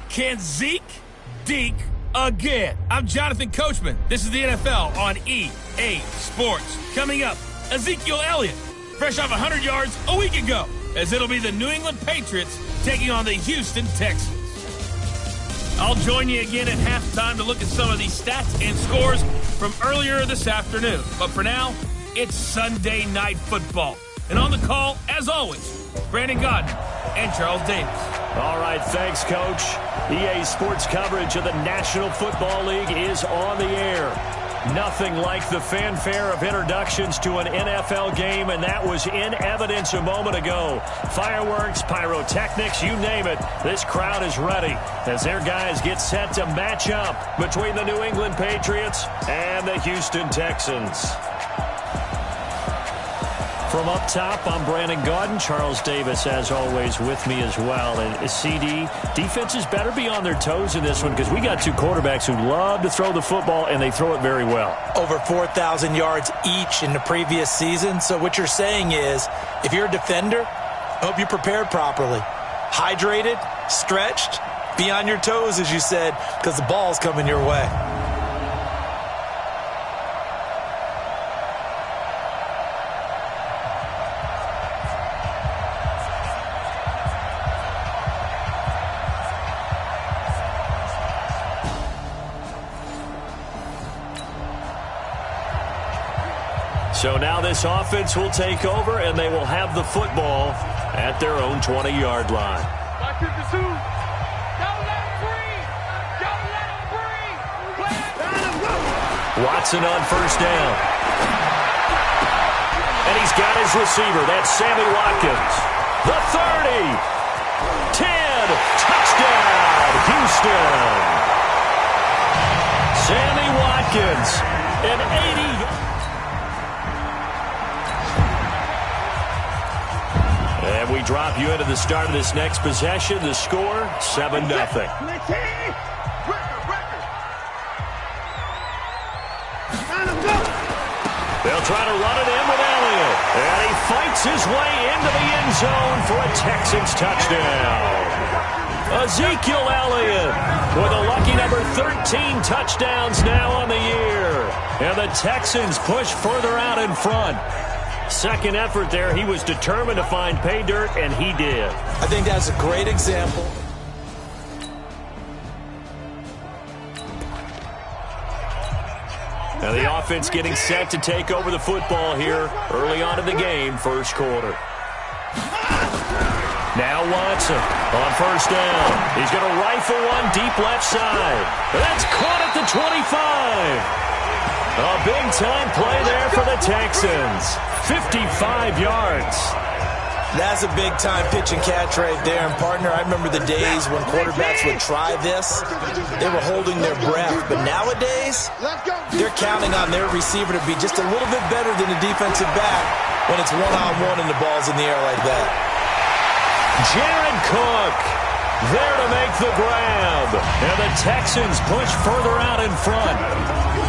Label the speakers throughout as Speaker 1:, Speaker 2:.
Speaker 1: Can Zeke deke again? I'm Jonathan Coachman. This is the NFL on EA Sports. Coming up, Ezekiel Elliott, fresh off 100 yards a week ago, as it'll be the New England Patriots taking on the Houston Texans. I'll join you again at halftime to look at some of these stats and scores from earlier this afternoon. But for now, it's Sunday Night Football. And on the call, as always, Brandon Godden and Charles Davis.
Speaker 2: All right, thanks, Coach. EA Sports coverage of the National Football League is on the air. Nothing like the fanfare of introductions to an NFL game, and that was in evidence a moment ago. Fireworks, pyrotechnics, you name it. This crowd is ready as their guys get set to match up between the New England Patriots and the Houston Texans. From up top, I'm Brandon Godden. Charles Davis, as always, with me as well. And CD, defenses better be on their toes in this one because we got two quarterbacks who love to throw the football, and they throw it very well.
Speaker 3: Over 4,000 yards each in the previous season. So what you're saying is, if you're a defender, I hope you're prepared properly. Hydrated, stretched, be on your toes, as you said, because the ball's coming your way.
Speaker 2: So now this offense will take over, and they will have the football at their own 20-yard line.
Speaker 4: Don't let him breathe. Don't let him breathe.
Speaker 2: Watson on first down. And he's got his receiver. That's Sammy Watkins. The 30. 10. Touchdown, Houston. Sammy Watkins, an 80. And we drop you into the start of this next possession. The score, 7-0.
Speaker 4: They'll
Speaker 2: try to run it in with Elliott. And he fights his way into the end zone for a Texans touchdown. Ezekiel Elliott with a lucky number 13 touchdowns now on the year. And the Texans push further out in front. Second effort there, he was determined to find pay dirt, and he did.
Speaker 3: I think that's a great example.
Speaker 2: Now the offense getting set to take over the football here early on in the game, first quarter. Now Watson on first down. He's going to rifle one deep left side. That's caught at the 25. A big-time play there for the Texans. 55 yards.
Speaker 3: That's a big-time pitch and catch right there. And, partner, I remember the days when quarterbacks would try this. They were holding their breath. But nowadays, they're counting on their receiver to be just a little bit better than the defensive back when it's one-on-one and the ball's in the air like that.
Speaker 2: Jared Cook there to make the grab. And the Texans push further out in front.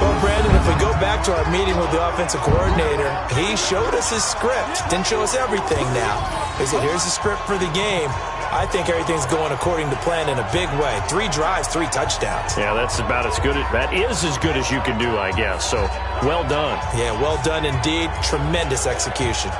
Speaker 3: Well, Brandon, if we go back to our meeting with the offensive coordinator, he showed us his script. Didn't show us everything now. He said, here's the script for the game. I think everything's going according to plan in a big way. 3 drives, 3 touchdowns.
Speaker 2: Yeah, that is as good as you can do, I guess. So, well done.
Speaker 3: Yeah, well done indeed. Tremendous execution.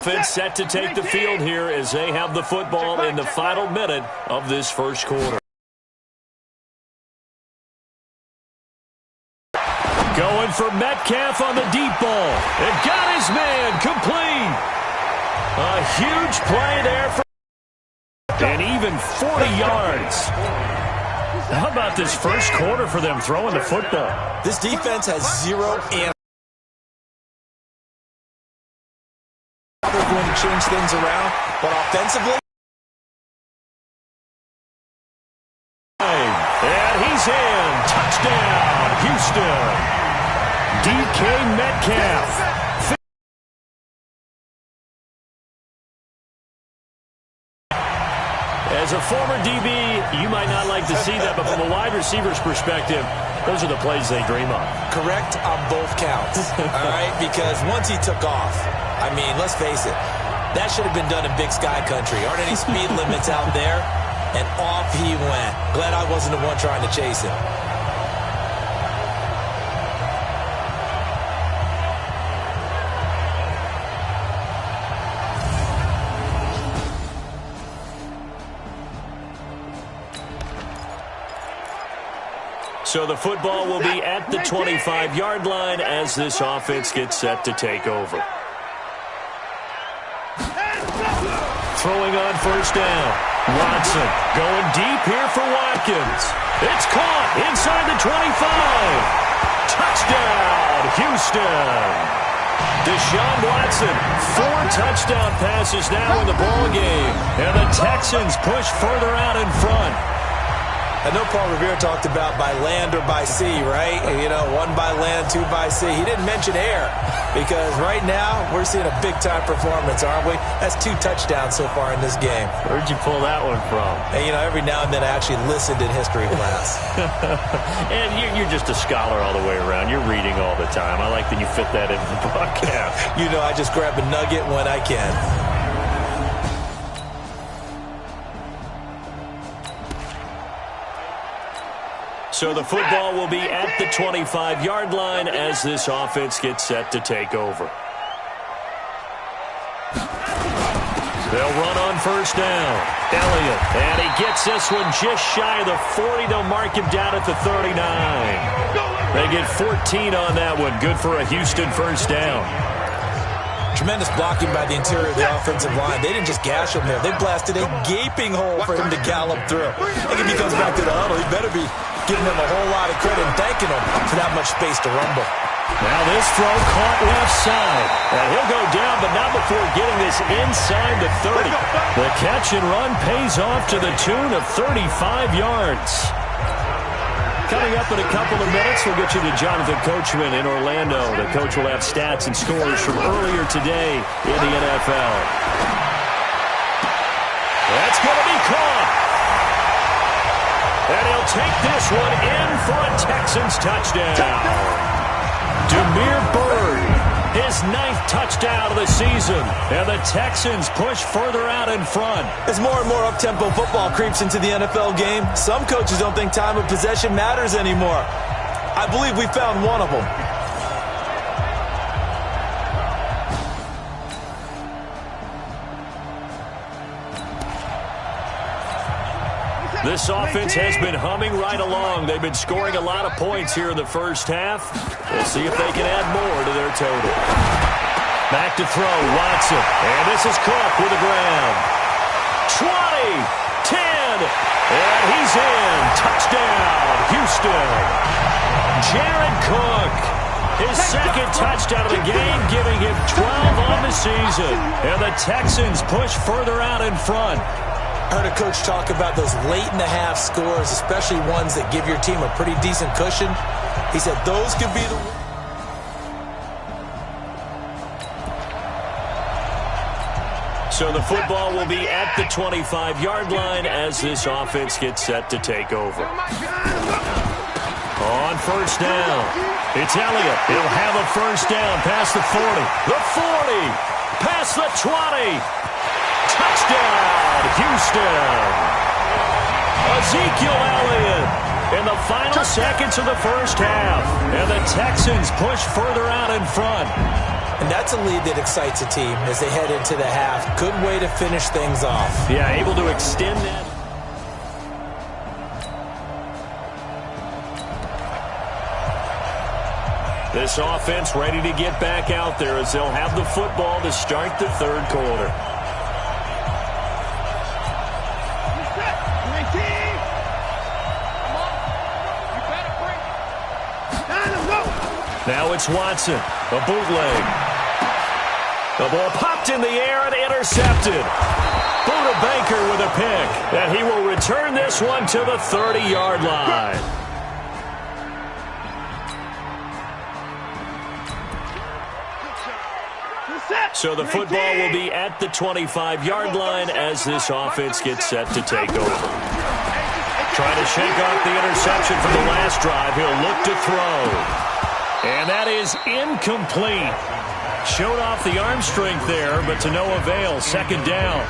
Speaker 2: Offense set to take the field here as they have the football in the final minute of this first quarter. Going for Metcalf on the deep ball. And got his man complete. A huge play there for and even 40 yards. How about this first quarter for them throwing the football?
Speaker 3: This defense has zero answers. They're going to change things around, but offensively,
Speaker 2: and he's in. Touchdown, Houston. DK Metcalf receiver's perspective, those are the plays they dream of.
Speaker 3: Correct on both counts, all right? Because once he took off, I mean, let's face it, that should have been done in Big Sky Country. Aren't any speed limits out there? And off he went. Glad I wasn't the one trying to chase him.
Speaker 2: So the football will be at the 25-yard line as this offense gets set to take over. Throwing on first down. Watson going deep here for Watkins. It's caught inside the 25. Touchdown, Houston. Deshaun Watson, 4 touchdown passes now in the ball game. And the Texans push further out in front.
Speaker 3: I know Paul Revere talked about by land or by sea, right? You know, 1 by land, 2 by sea. He didn't mention air because right now we're seeing a big-time performance, aren't we? That's 2 touchdowns so far in this game.
Speaker 2: Where'd you pull that one from?
Speaker 3: And, you know, every now and then I actually listened in history class.
Speaker 2: And you're just a scholar all the way around. You're reading all the time. I like that you fit that into the broadcast.
Speaker 3: You know, I just grab a nugget when I can.
Speaker 2: So the football will be at the 25-yard line as this offense gets set to take over. They'll run on first down. Elliott, and he gets this one just shy of the 40. They'll mark him down at the 39. They get 14 on that one. Good for a Houston first down.
Speaker 3: Tremendous blocking by the interior of the offensive line. They didn't just gash him there. They blasted a gaping hole for him to gallop through. I think if he comes back to the huddle, he better be giving him a whole lot of credit and thanking him for that much space to rumble.
Speaker 2: Now this throw caught left side. And he'll go down, but not before getting this inside the 30. The catch and run pays off to the tune of 35 yards. Coming up in a couple of minutes, we'll get you to Jonathan Coachman in Orlando. The coach will have stats and scores from earlier today in the NFL. That's going to be caught. And he'll take this one in for a Texans touchdown. Demir Bird, his 9th touchdown of the season. And the Texans push further out in front.
Speaker 3: As more and more up-tempo football creeps into the NFL game, some coaches don't think time of possession matters anymore. I believe we found one of them.
Speaker 2: This offense has been humming right along. They've been scoring a lot of points here in the first half. We'll see if they can add more to their total. Back to throw, Watson. And this is Cook with the ground. 20, 10, and he's in. Touchdown, Houston. Jared Cook, his 2nd touchdown of the game, giving him 12 on the season. And the Texans push further out in front.
Speaker 3: I heard a coach talk about those late-in-the-half scores, especially ones that give your team a pretty decent cushion. He said those could be the...
Speaker 2: So the football will be at the 25-yard line as this offense gets set to take over. On first down, it's Elliott. He'll have a first down past the 40. The 40, past the 20. Touchdown, Houston. Ezekiel Elliott in the final seconds of the first half. And the Texans push further out in front.
Speaker 3: And that's a lead that excites a team as they head into the half. Good way to finish things off.
Speaker 2: Yeah, able to extend that. This offense ready to get back out there as they'll have the football to start the 3rd quarter. Now it's Watson, a bootleg. The ball popped in the air and intercepted. Buda Baker with a pick, and he will return this one to the 30-yard line. So the football will be at the 25-yard line as this offense gets set to take over. Trying to shake off the interception from the last drive. He'll look to throw. And that is incomplete. Showed off the arm strength there, but to no avail. Second down.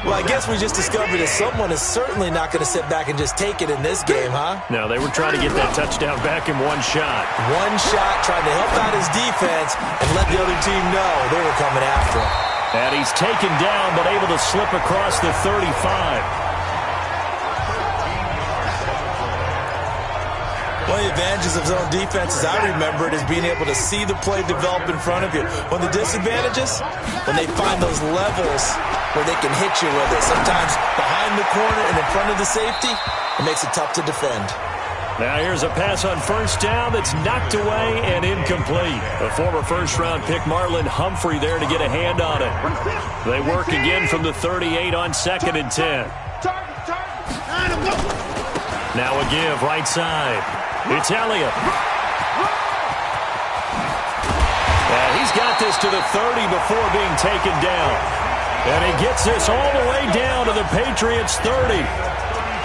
Speaker 3: Well, I guess we just discovered that someone is certainly not going to sit back and just take it in this game, huh?
Speaker 2: No, they were trying to get that touchdown back in one shot.
Speaker 3: One shot, trying to help out his defense and let the other team know they were coming after him.
Speaker 2: And he's taken down, but able to slip across the 35.
Speaker 3: One of the advantages of zone defense, as I remember it, is being able to see the play develop in front of you. One of the disadvantages, when they find those levels where they can hit you with it, sometimes behind the corner and in front of the safety, it makes it tough to defend.
Speaker 2: Now here's a pass on first down that's knocked away and incomplete. A former first-round pick, Marlon Humphrey, there to get a hand on it. They work again from the 38 on 2nd and 10. Now a give right side. It's Elliott. He's got this to the 30 before being taken down. And he gets this all the way down to the Patriots 30.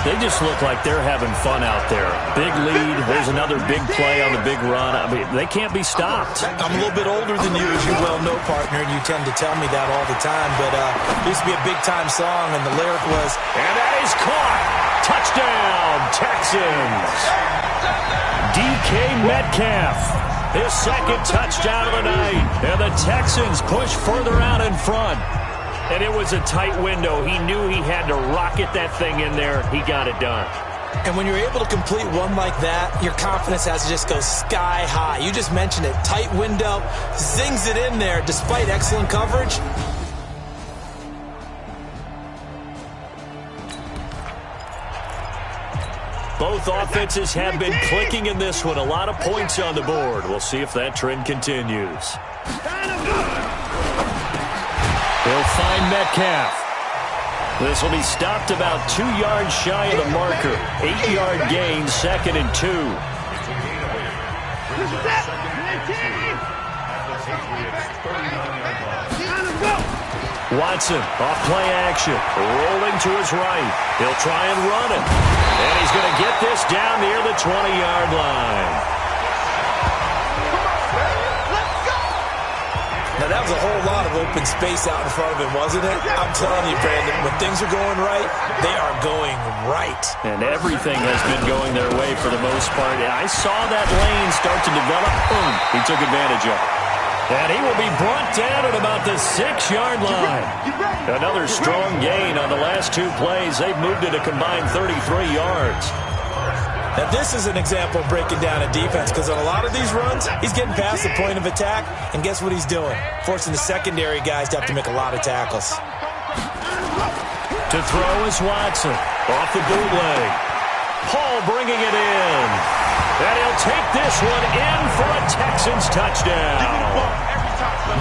Speaker 2: They just look like they're having fun out there. Big lead. There's another big play on the big run. I mean, they can't be stopped.
Speaker 3: I'm a little bit older than you, as you well know, partner, and you tend to tell me that all the time. But it used to be a big-time song, and the lyric was,
Speaker 2: and that is caught. Touchdown, Texans. DK Metcalf, his second touchdown of the night. And the Texans push further out in front. And it was a tight window. He knew he had to rocket that thing in there. He got it done.
Speaker 3: And when you're able to complete one like that, your confidence has to just go sky high. You just mentioned it. Tight window, zings it in there despite excellent coverage.
Speaker 2: Both offenses have been clicking in this one. A lot of points on the board. We'll see if that trend continues. He'll find Metcalf. This will be stopped about 2 yards shy of the marker. 8-yard gain, 2nd and 2. Watson, off play action, rolling to his right. He'll try and run it. And he's going to get this down near the 20-yard line.
Speaker 3: Now, that was a whole lot of open space out in front of him, wasn't it? I'm telling you, Brandon, when things are going right, they are going right.
Speaker 2: And everything has been going their way for the most part. I saw that lane start to develop. Boom, he took advantage of it. And he will be brought down at about the 6-yard line. Another strong gain on the last 2 plays. They've moved it a combined 33 yards.
Speaker 3: Now, this is an example of breaking down a defense, because on a lot of these runs, he's getting past the point of attack, and guess what he's doing? Forcing the secondary guys to have to make a lot of tackles.
Speaker 2: To throw is Watson. Off the bootleg. Paul bringing it in. And he'll take this one in for a Texans touchdown.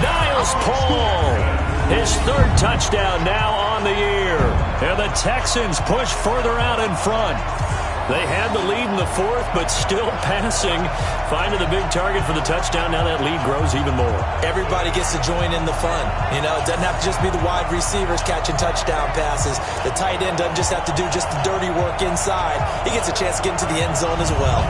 Speaker 2: Niles Paul. His 3rd touchdown now on the year. And the Texans push further out in front. They had the lead in the 4th, but still passing. Finding the big target for the touchdown. Now that lead grows even more.
Speaker 3: Everybody gets to join in the fun. You know, it doesn't have to just be the wide receivers catching touchdown passes. The tight end doesn't just have to do just the dirty work inside. He gets a chance to get into the end zone as well.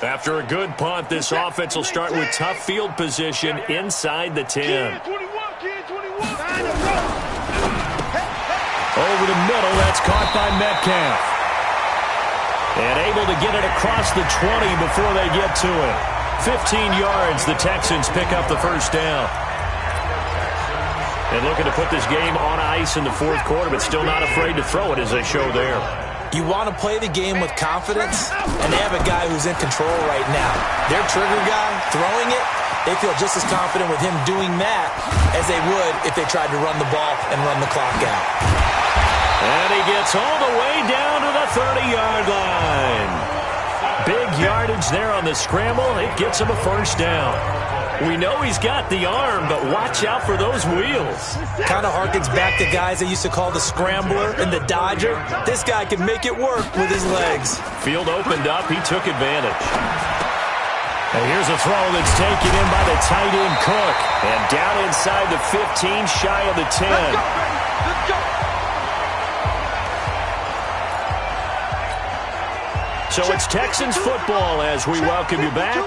Speaker 2: After a good punt, this offense will start with tough field position inside the 10. Over the middle, that's caught by Metcalf. And able to get it across the 20 before they get to it. 15 yards, the Texans pick up the first down. And looking to put this game on ice in the fourth quarter, but still not afraid to throw it as they show there.
Speaker 3: You want to play the game with confidence, and they have a guy who's in control right now. Their trigger guy, throwing it, they feel just as confident with him doing that as they would if they tried to run the ball and run the clock out.
Speaker 2: And he gets all the way down to the 30-yard line. Big yardage there on the scramble. It gets him a first down. We know he's got the arm, but watch out for those wheels.
Speaker 3: Kind of harkens back to guys they used to call the scrambler and the dodger. This guy can make it work with his legs.
Speaker 2: Field opened up. He took advantage. And here's a throw that's taken in by the tight end Cook. And down inside the 15, shy of the 10.
Speaker 4: Let's go.
Speaker 2: So it's Texans football as we welcome you back.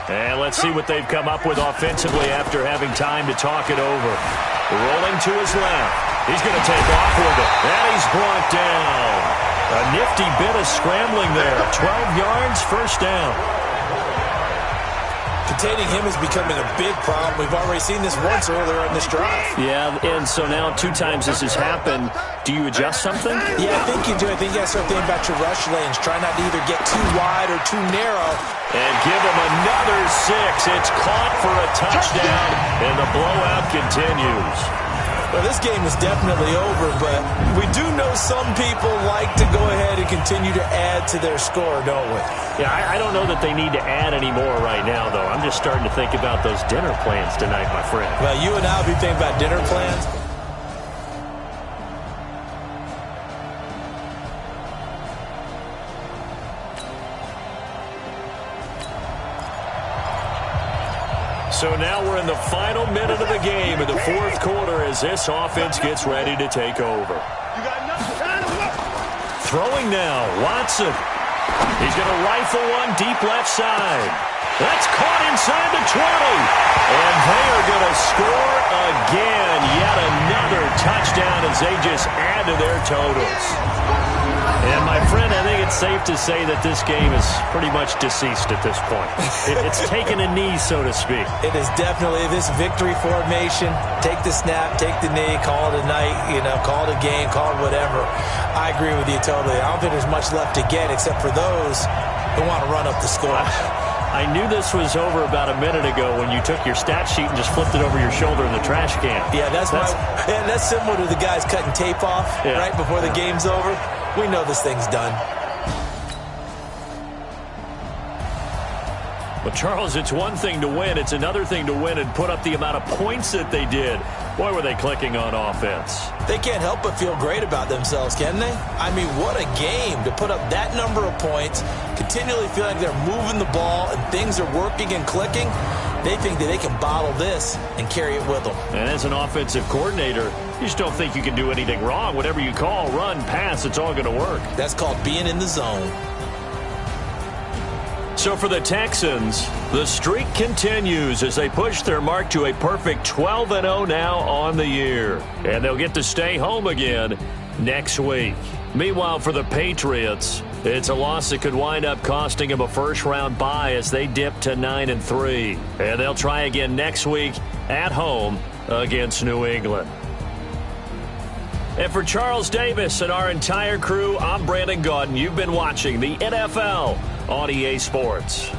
Speaker 2: And let's see what they've come up with offensively after having time to talk it over. Rolling to his left. He's going to take off with it. And he's brought down. A nifty bit of scrambling there. 12 yards, first down.
Speaker 3: Containing him is becoming a big problem. We've already seen this once earlier in this drive.
Speaker 2: Yeah, and so now 2 times this has happened. Do you adjust something?
Speaker 3: Yeah, I think you do. I think you got to start thinking about your rush lanes. Try not to either get too wide or too narrow.
Speaker 2: And give him another 6. It's caught for a touchdown, and the blowout continues.
Speaker 3: Well, this game is definitely over, but we do know some people like to go ahead and continue to add to their score, don't we?
Speaker 2: Yeah, I don't know that they need to add any more right now, though. I'm just starting to think about those dinner plans tonight, my friend.
Speaker 3: Well, you and I will be thinking about dinner plans.
Speaker 2: So now we're in the final minute of the game in the fourth quarter as this offense gets ready to take over. Throwing now, Watson. He's going to rifle one deep left side. That's caught inside the 20. And they are going to score again. Yet another touchdown as they just add to their totals. And, my friend, I think it's safe to say that this game is pretty much deceased at this point. It's taken a knee, so to speak.
Speaker 3: It is definitely this victory formation. Take the snap, take the knee, call it a night, call it a game, call it whatever. I agree with you totally. I don't think there's much left to get except for those who want to run up the score.
Speaker 2: I knew this was over about a minute ago when you took your stat sheet and just flipped it over your shoulder in the trash can.
Speaker 3: Yeah, that's similar to the guys cutting tape off right before the game's over. We know this thing's done.
Speaker 2: Well, Charles, it's one thing to win. It's another thing to win and put up the amount of points that they did. Boy, were they clicking on offense.
Speaker 3: They can't help but feel great about themselves, can they? I mean, what a game to put up that number of points, continually feel like they're moving the ball and things are working and clicking. They think that they can bottle this and carry it with them.
Speaker 2: And as an offensive coordinator, you just don't think you can do anything wrong. Whatever you call, run, pass, it's all going to work.
Speaker 3: That's called being in the zone.
Speaker 2: So for the Texans, the streak continues as they push their mark to a perfect 12-0 now on the year. And they'll get to stay home again next week. Meanwhile, for the Patriots, it's a loss that could wind up costing them a first-round bye as they dip to 9-3. And they'll try again next week at home against New England. And for Charles Davis and our entire crew, I'm Brandon Gaudin. You've been watching the NFL on EA Sports.